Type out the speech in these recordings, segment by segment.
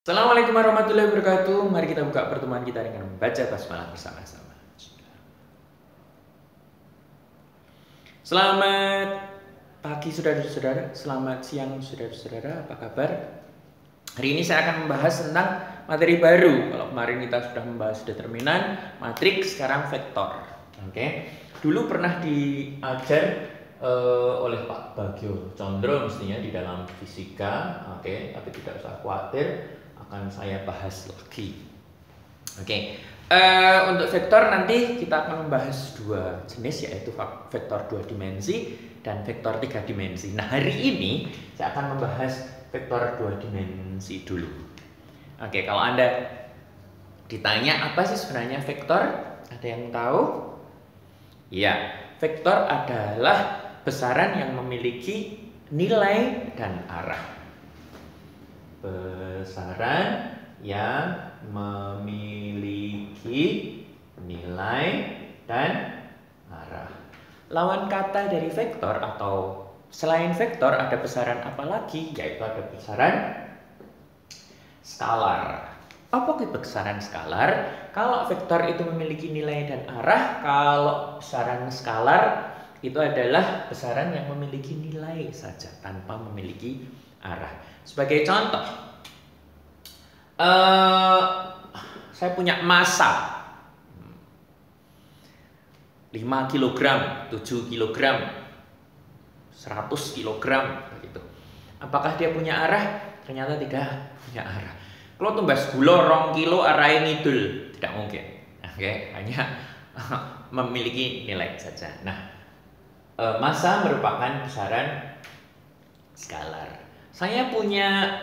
Assalamualaikum warahmatullahi wabarakatuh. Mari kita buka pertemuan kita dengan membaca basmalah bersama-sama. Selamat pagi saudara-saudara, selamat siang saudara-saudara, apa kabar? Hari ini saya akan membahas tentang materi baru. Kalau kemarin kita sudah membahas determinan, matriks, sekarang vektor. Oke. Dulu pernah diajar oleh Pak Bagio Condro mestinya di dalam fisika, oke, tapi tidak usah khawatir, akan saya bahas lagi. Oke. Untuk vektor nanti kita akan membahas dua jenis, yaitu vektor 2 dimensi dan vektor 3 dimensi. Nah, hari ini saya akan membahas vektor 2 dimensi dulu. Oke, kalau Anda ditanya apa sih sebenarnya vektor? Ada yang tahu? Ya, vektor adalah besaran yang memiliki nilai dan arah. Besaran yang memiliki nilai dan arah. Lawan kata dari vektor atau selain vektor ada besaran apa lagi? Yaitu ada besaran skalar. Apa itu besaran skalar? Kalau vektor itu memiliki nilai dan arah, kalau besaran skalar itu adalah besaran yang memiliki nilai saja tanpa memiliki arah. Sebagai contoh, saya punya massa 5 kg, 7 kg, 100 kg begitu. Apakah dia punya arah? Ternyata tidak punya arah. Kalau tumbas gula 2 kilo arahnya ngidul, tidak mungkin. Oke, hanya memiliki nilai saja. Nah, massa merupakan besaran skalar. Saya punya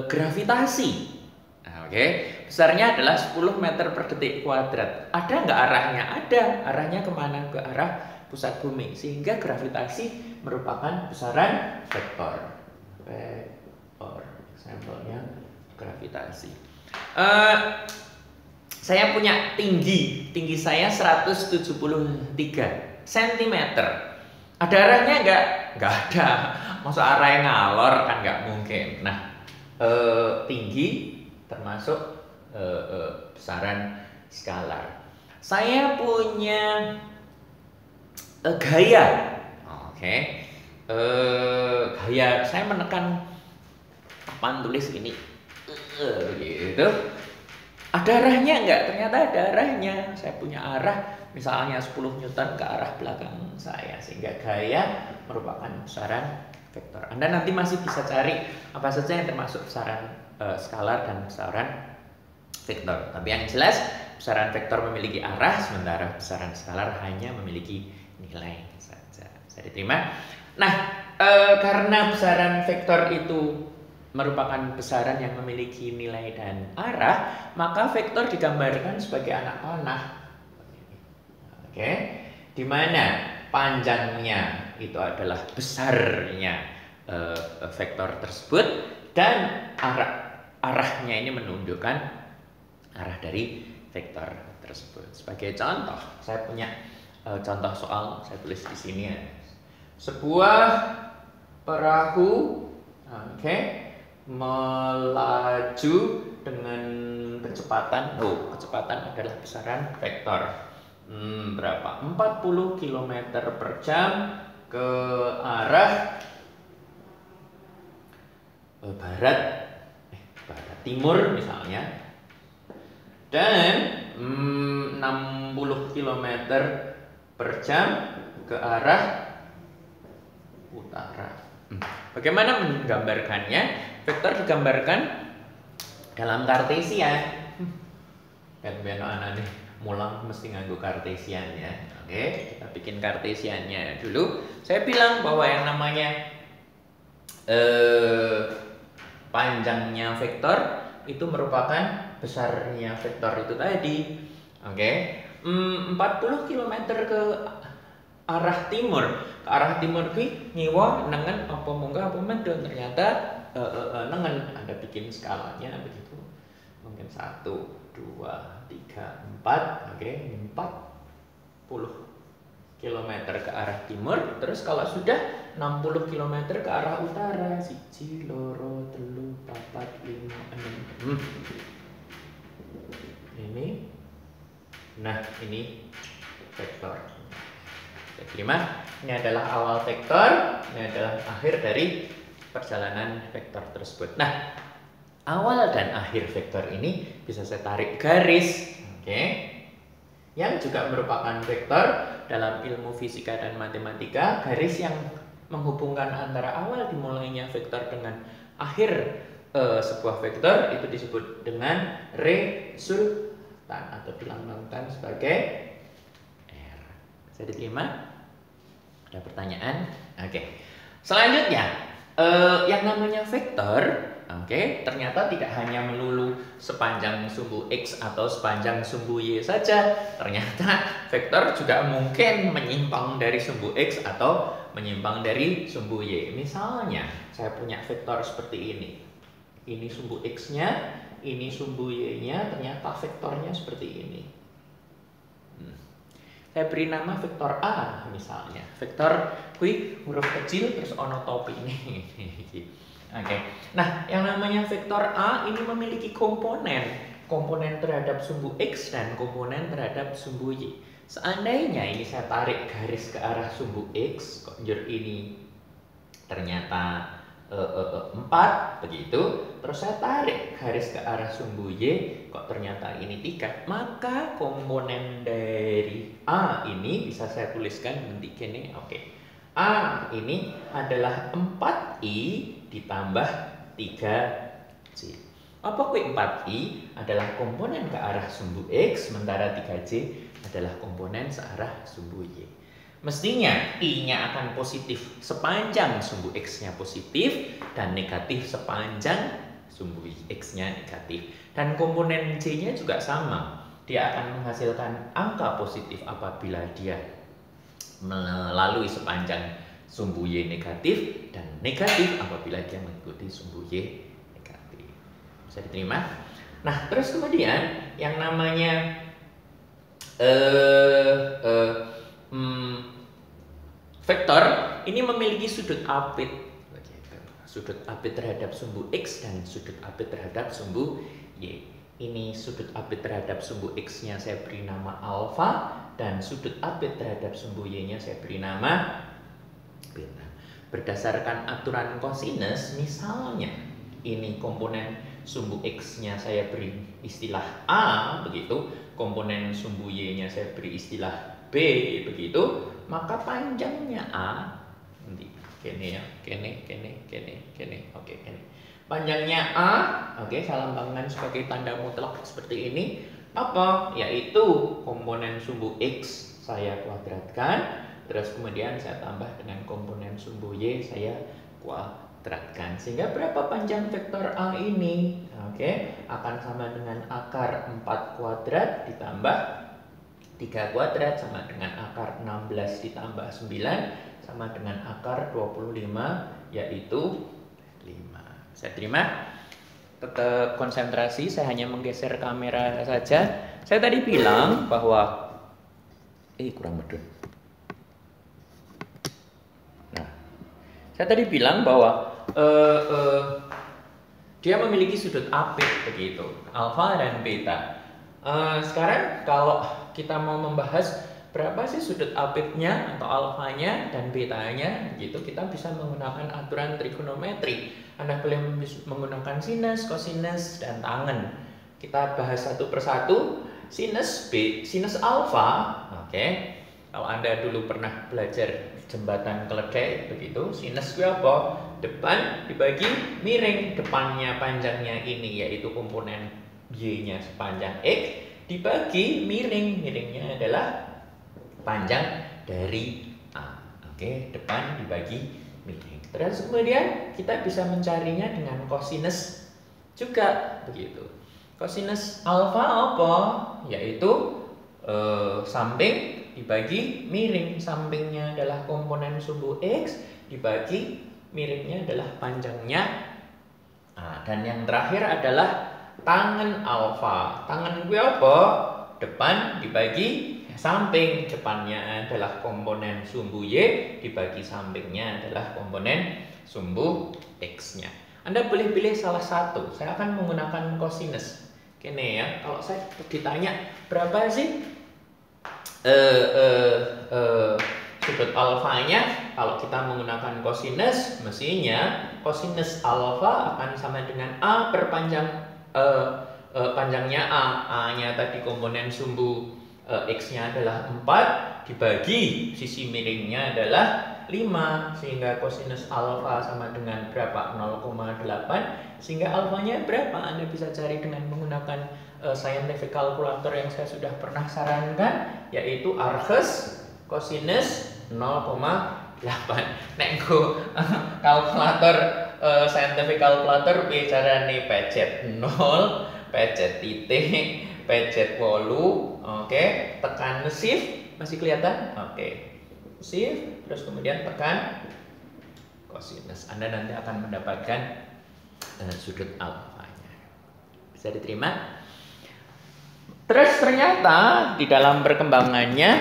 gravitasi. Nah, oke, besarnya adalah 10 meter per detik kuadrat. Ada nggak arahnya? Ada. Arahnya kemana? Ke arah pusat bumi. Sehingga gravitasi merupakan besaran vektor. Vektor. Sampelnya gravitasi. Saya punya tinggi. Tinggi saya 173 cm. Ada arahnya nggak? Nggak ada. Masa arahnya ngalor kan nggak mungkin. Nah, tinggi termasuk besaran skalar. Saya punya gaya. Oke. Gaya saya menekan papan tulis ini gitu. Ada arahnya nggak? Ternyata ada arahnya. Saya punya arah misalnya 10 Newton ke arah belakang saya, sehingga gaya merupakan besaran vektor. Anda nanti masih bisa cari apa saja yang termasuk besaran skalar dan besaran vektor. Tapi yang jelas besaran vektor memiliki arah, sementara besaran skalar hanya memiliki nilai saja. Bisa diterima? Nah, karena besaran vektor itu merupakan besaran yang memiliki nilai dan arah, maka vektor digambarkan sebagai anak panah. Oke, di mana panjangnya itu adalah besarnya vektor tersebut, dan arahnya ini menunjukkan arah dari vektor tersebut. Sebagai contoh, saya punya contoh soal, saya tulis di sini ya. Sebuah perahu, oke, melaju dengan kecepatan, kecepatan adalah besaran vektor. Berapa? 40 km per jam ke arah barat timur misalnya, dan 60 km per jam ke arah utara. Bagaimana menggambarkannya? Vektor digambarkan dalam kartesian. Ben anak nih mulang mesti nganggo kartesian ya. Oke, kita bikin kartesiannya dulu. Saya bilang bahwa yang namanya panjangnya vektor itu merupakan besarnya vektor itu tadi. Oke, 40 km ke arah timur. Ke arah timur ki nyiwa nengen apa munggah apa medun. Ternyata nengen. Anda bikin skalanya begitu. Mungkin 1, 2, 3, 4. Oke, 40 km ke arah timur. Terus kalau sudah 60 km ke arah utara, 1, 2, 3, 4, 5, 6. Ini. Nah, ini vektor. Terima. Ini adalah awal vektor, ini adalah akhir dari perjalanan vektor tersebut. Nah, awal dan akhir vektor ini bisa saya tarik garis, oke? Yang juga merupakan vektor dalam ilmu fisika dan matematika. Garis yang menghubungkan antara awal dimulainya vektor dengan akhir sebuah vektor itu disebut dengan resultan atau dilambangkan sebagai R. Bisa diterima? Ada pertanyaan? Oke. Selanjutnya, yang namanya vektor, ternyata tidak hanya melulu sepanjang sumbu X atau sepanjang sumbu Y saja. Ternyata vektor juga mungkin menyimpang dari sumbu X atau menyimpang dari sumbu Y. Misalnya, saya punya vektor seperti ini. Ini sumbu X-nya, ini sumbu Y-nya, ternyata vektornya seperti ini. Saya beri nama vektor A misalnya. Vektor kui huruf kecil terus ono topi ini. Oke. Nah, yang namanya vektor A ini memiliki komponen terhadap sumbu X dan komponen terhadap sumbu Y. Seandainya ini saya tarik garis ke arah sumbu X, kok ini ternyata 4 begitu, terus saya tarik garis ke arah sumbu Y, kok ternyata ini 3, maka komponen dari A ini bisa saya tuliskan nanti gini. Oke. A ini adalah 4I ditambah 3J. Apa kui 4I adalah komponen ke arah sumbu X, sementara 3J adalah komponen searah sumbu Y. Mestinya I-nya akan positif sepanjang sumbu X-nya positif dan negatif sepanjang sumbu X-nya negatif. Dan komponen J-nya juga sama. Dia akan menghasilkan angka positif apabila dia melalui sepanjang sumbu Y negatif dan negatif apabila dia mengikuti sumbu Y negatif. Bisa diterima? Nah, terus kemudian yang namanya vektor ini memiliki sudut apit. Sudut apit terhadap sumbu X dan sudut apit terhadap sumbu Y. Ini sudut apit terhadap sumbu X-nya saya beri nama alfa, dan sudut apit terhadap sumbu Y-nya saya beri nama beta. Berdasarkan aturan kosinus, misalnya ini komponen sumbu X-nya saya beri istilah A, begitu, komponen sumbu Y-nya saya beri istilah B, begitu, maka panjangnya A nanti kene ya, kene, oke, kene. Panjangnya A, oke, saya lambangkan sebagai tanda mutlak seperti ini. Apa? Yaitu komponen sumbu X saya kuadratkan, terus kemudian saya tambah dengan komponen sumbu Y saya kuadratkan. Sehingga berapa panjang vektor A ini? Oke, akan sama dengan akar 4 kuadrat ditambah 3 kuadrat sama dengan akar 16 ditambah 9 sama dengan akar 25, yaitu 5. Saya terima? Tetap konsentrasi, saya hanya menggeser kamera saja. Saya tadi bilang bahwa kurang medun. Nah, saya tadi bilang bahwa dia memiliki sudut apit begitu, alfa dan beta. Sekarang kalau kita mau membahas berapa sih sudut apitnya atau alfanya dan betanya gitu, kita bisa menggunakan aturan trigonometri. Anda boleh menggunakan sinus, kosinus, dan tangen. Kita bahas satu persatu. Sinus alfa, oke. Kalau Anda dulu pernah belajar jembatan keledai begitu, sinus itu apa? Depan dibagi miring, depannya panjangnya ini yaitu komponen Y-nya sepanjang X dibagi miring, miringnya adalah panjang dari A. Oke, depan dibagi miring. Terus kemudian kita bisa mencarinya dengan kosinus juga begitu. Kosinus alfa apa? Yaitu samping dibagi miring. Sampingnya adalah komponen sumbu X dibagi miringnya adalah panjangnya A. Dan yang terakhir adalah tangen alfa. Tangen gue apa? Depan dibagi samping, depannya adalah komponen sumbu Y, dibagi sampingnya adalah komponen sumbu X-nya. Anda boleh pilih salah satu. Saya akan menggunakan kosinus. Gini ya, kalau saya ditanya berapa sih sudut alfanya, kalau kita menggunakan kosinus, mestinya kosinus alfa akan sama dengan A per panjangnya A-nya tadi komponen sumbu X-nya adalah 4, dibagi sisi miringnya adalah 5, sehingga kosinus alfa sama dengan berapa? 0,8, sehingga alfanya berapa? Anda bisa cari dengan menggunakan scientific calculator yang saya sudah pernah sarankan, yaitu arcus kosinus 0,8. Nek go kalkulator scientific calculator bicarane pecet 0, pecet titik, pecet 8, oke, tekan shift, masih kelihatan? Oke. Shift, terus kemudian tekan kosinus. Anda nanti akan mendapatkan sudut alfanya. Bisa diterima? Terus ternyata di dalam perkembangannya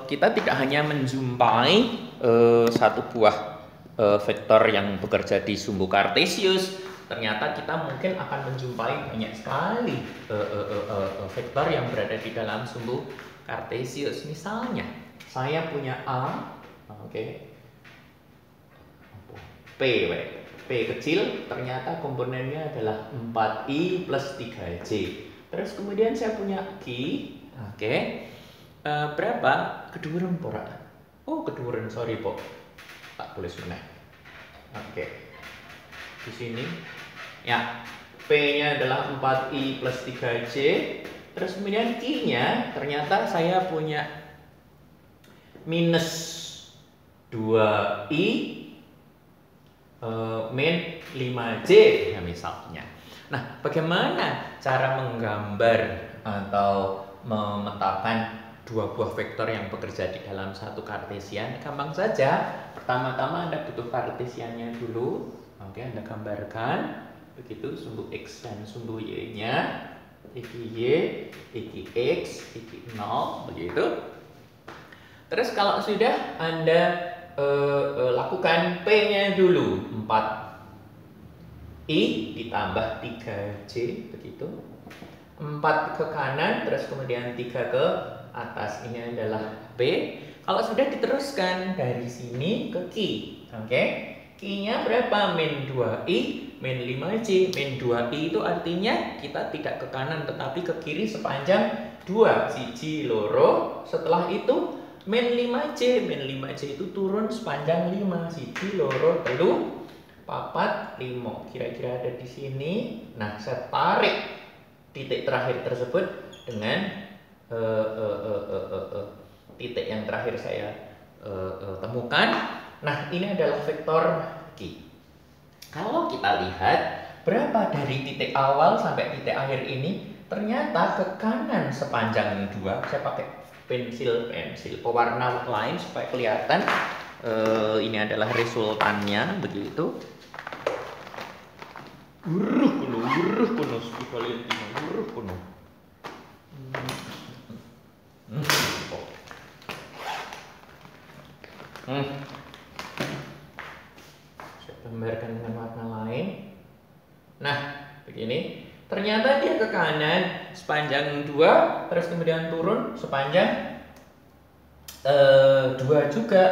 kita tidak hanya menjumpai satu buah vektor yang bekerja di sumbu kartesius, ternyata kita mungkin akan menjumpai banyak sekali vektor yang berada di dalam sumbu kartesius. Misalnya, saya punya A, oke, P kecil, ternyata komponennya adalah 4I plus 3J. Terus kemudian saya punya Q, oke, berapa? Keduren pora? Oh, keduren, sorry po, tak tulis mana? Oke, di sini, ya, P-nya adalah 4I plus 3J. Terus kemudian Q-nya, ternyata saya punya minus 2I min 5J, ya misalnya. Nah, bagaimana cara menggambar atau memetakan dua buah vektor yang bekerja di dalam satu kartesian? Gampang saja. Pertama-tama Anda butuh kartesiannya dulu. Oke, Anda gambarkan begitu sumbu X dan sumbu Y-nya. Iki Y, iki X, iki 0, begitu. Terus kalau sudah, Anda lakukan P-nya dulu, 4I ditambah 3J, begitu. 4 ke kanan, terus kemudian 3 ke atas, ini adalah P. Kalau sudah diteruskan dari sini ke Q, oke. Q-nya berapa? Min 2I, min 5J. Min 2I itu artinya kita tidak ke kanan tetapi ke kiri sepanjang 2, siji loro. Setelah itu min 5J, min 5J itu turun sepanjang 5, siji loro telu papat 5, kira-kira ada di sini. Nah, saya tarik titik terakhir tersebut dengan titik yang terakhir saya temukan. Nah, ini adalah vektor Q. Kalau kita lihat berapa dari titik awal sampai titik akhir ini, ternyata ke kanan sepanjang 2. Saya pakai pensil pewarna lain supaya kelihatan. Ini adalah resultannya, begitu. Guruh kuno sekali guruh kuno. Saya gambarkan dengan warna lain. Nah, begini. Ternyata dia ke kanan sepanjang 2, terus kemudian turun sepanjang 2 juga.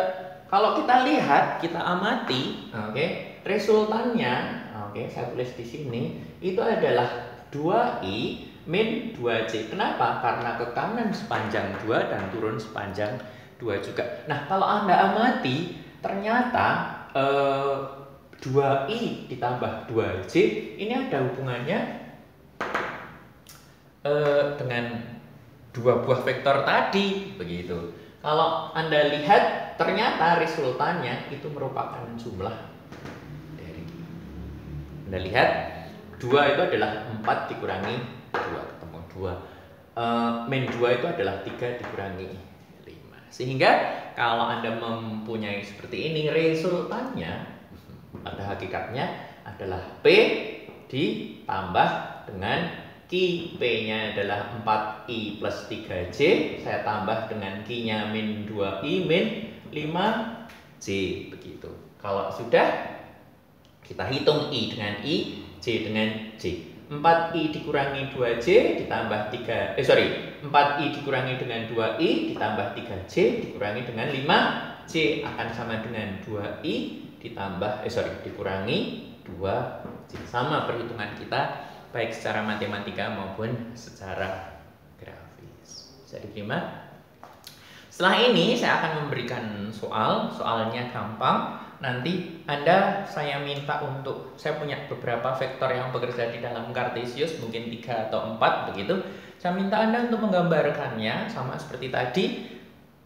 Kalau kita lihat, kita amati, oke, resultannya, oke, saya tulis di sini, itu adalah 2I min 2J. Kenapa? Karena ke kanan sepanjang 2 dan turun sepanjang 2 juga. Nah, kalau Anda amati, ternyata 2I ditambah 2J ini ada hubungannya dengan dua buah vektor tadi, begitu. Kalau Anda lihat, ternyata resultannya itu merupakan jumlah dari, Anda lihat 2 itu adalah 4 dikurangi 2, ketemu 2. Min 2 itu adalah 3 dikurangi 5. Sehingga kalau Anda mempunyai seperti ini, resultannya pada hakikatnya adalah P ditambah dengan Q P-nya adalah 4I plus 3J. Saya tambah dengan Q-nya min 2I min 5J. Begitu. Kalau sudah, kita hitung I dengan I, J dengan J. 4I dikurangi 2J ditambah 4I dikurangi dengan 2I ditambah 3J dikurangi dengan 5J akan sama dengan 2I dikurangi 2J. Sama perhitungan kita baik secara matematika maupun secara grafis. Bisa diterima? Setelah ini saya akan memberikan soalnya gampang. Nanti saya minta saya punya beberapa vektor yang bekerja di dalam Kartesius, mungkin 3 atau 4 begitu. Saya minta Anda untuk menggambarkannya sama seperti tadi.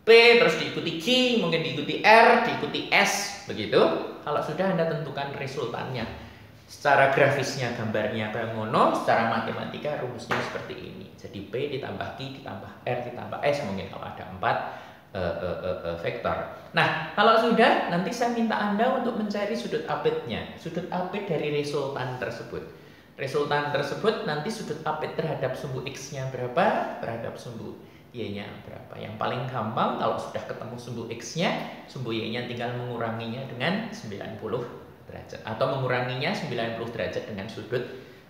P terus diikuti Q, mungkin diikuti R, diikuti S begitu. Kalau sudah Anda tentukan resultannya. Secara grafisnya gambarnya kayak ngono, secara matematika rumusnya seperti ini. Jadi P ditambah Q ditambah R ditambah S, mungkin kalau ada 4 vektor. Nah, kalau sudah, nanti saya minta Anda untuk mencari sudut apitnya. Sudut apit dari resultan tersebut. Resultan tersebut nanti sudut apit terhadap sumbu X-nya berapa, terhadap sumbu Y-nya berapa. Yang paling gampang kalau sudah ketemu sumbu X-nya, sumbu Y-nya tinggal menguranginya dengan 90 derajat atau menguranginya 90 derajat dengan sudut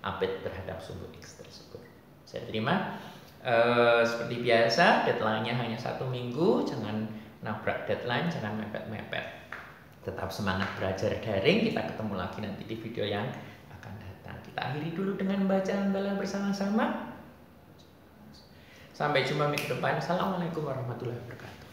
apit terhadap sumbu X tersebut. Saya terima. Seperti biasa, deadline-nya hanya 1 minggu. Jangan nabrak deadline, jangan mepet-mepet. Tetap semangat belajar daring. Kita ketemu lagi nanti di video yang akan datang. Kita akhiri dulu dengan bacaan dalam bersama-sama. Sampai jumpa minggu depan. Assalamualaikum warahmatullahi wabarakatuh.